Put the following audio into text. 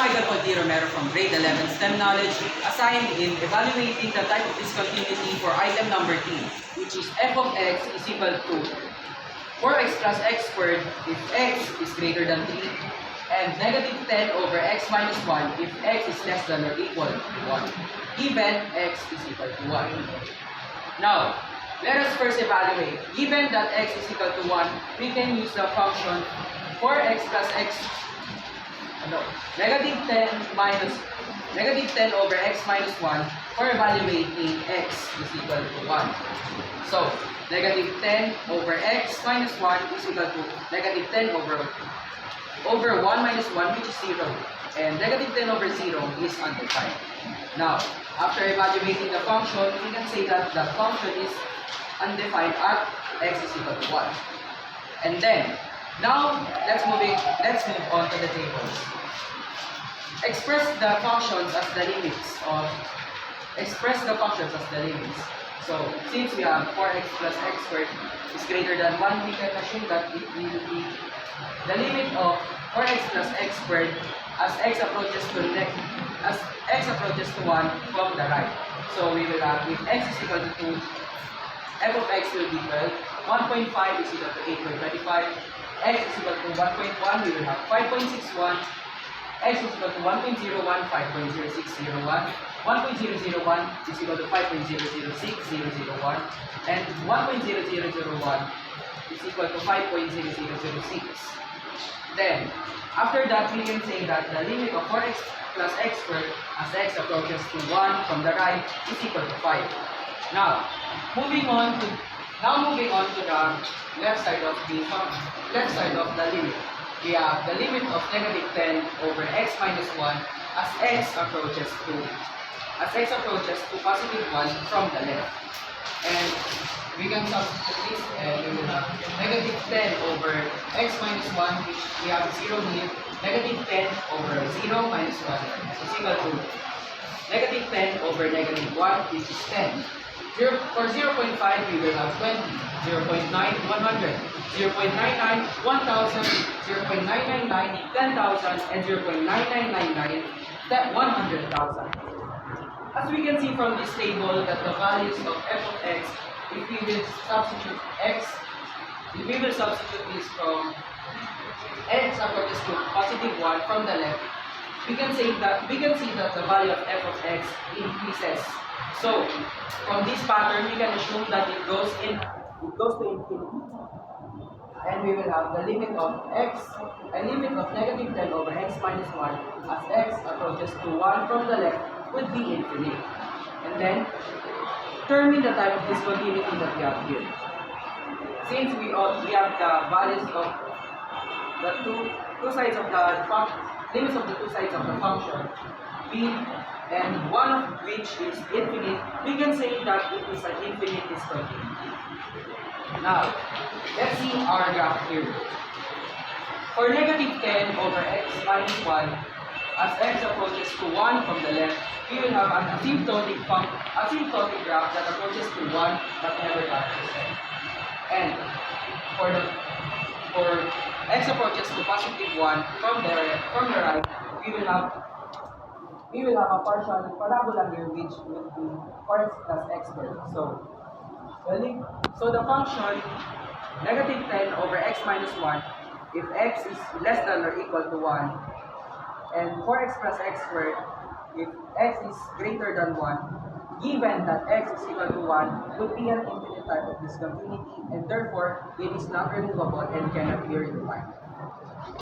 Michael Romero from grade 11 STEM Knowledge, assigned in evaluating the type of discontinuity for item number 3, which is f of x is equal to 4x plus x squared if x is greater than 3, and negative 10 over x minus 1 if x is less than or equal to 1, given x is equal to 1. Now, let us first evaluate. Given that x is equal to 1, we can use the function 4x plus x, negative 10 over x minus 1 for evaluating x is equal to 1. So, negative 10 over x minus 1 is equal to negative 10 over 1 minus 1, which is 0. And negative 10 over 0 is undefined. Now, after evaluating the function, we can say that the function is undefined at x is equal to 1. And then, now, let's move on to the tables. Express the functions as the limits. So, since we have 4x plus x squared is greater than 1, we can assume that it will be the limit of 4x plus x squared as x approaches to 1 from the right. So, we will have, if x is equal to 2, f of x will be 12, 1.5 is equal to 8.25, x is equal to 1.1, we will have 5.61, x is equal to 1.01, 5.0601, 1.001 is equal to 5.006001, and 1.0001 is equal to 5.0006. Then, after that, we can say that the limit of 4x plus x squared as x approaches to 1 from the right is equal to 5. Now, moving on to the left side of the limit. We have the limit of negative 10 over x minus 1 as x approaches to positive 1 from the left. And we can substitute this and we will have negative 10 over x minus 1, which we have 0 here. Negative 10 over 0 minus 1 is equal to negative 10 over negative 1, which is 10. For 0.5, we will have 20, 0.9, 100, 0.99, 1,000, 0.999, 10,000, and 0.9999, 100,000. As we can see from this table that the values of f of x, if we will substitute this from x approaches to positive 1 from the left, we can see that the value of f of x increases. So, from this pattern, we can assume that it goes to infinity, and we will have the limit of negative 10 over x minus 1 as x approaches to 1 from the left would be infinite. And then, determine the type of discontinuity that we have here. Since we have the values of the two sides of the limits of the two sides of the function, and one of which is infinite, we can say that it is an infinite discontinuity. Now, let's see our graph here. For negative 10 over x minus 1, as x approaches to 1 from the left, we will have an asymptotic graph that approaches to 1 but never touches it. And for x approaches to positive 1 from the right, we will have a partial parabola here, which will be 4x plus x squared. So the function negative 10 over x minus 1, if x is less than or equal to 1, and 4x plus x squared, if x is greater than 1, given that x is equal to 1, would be an infinite type of discontinuity, and therefore it is not removable and cannot be redefined.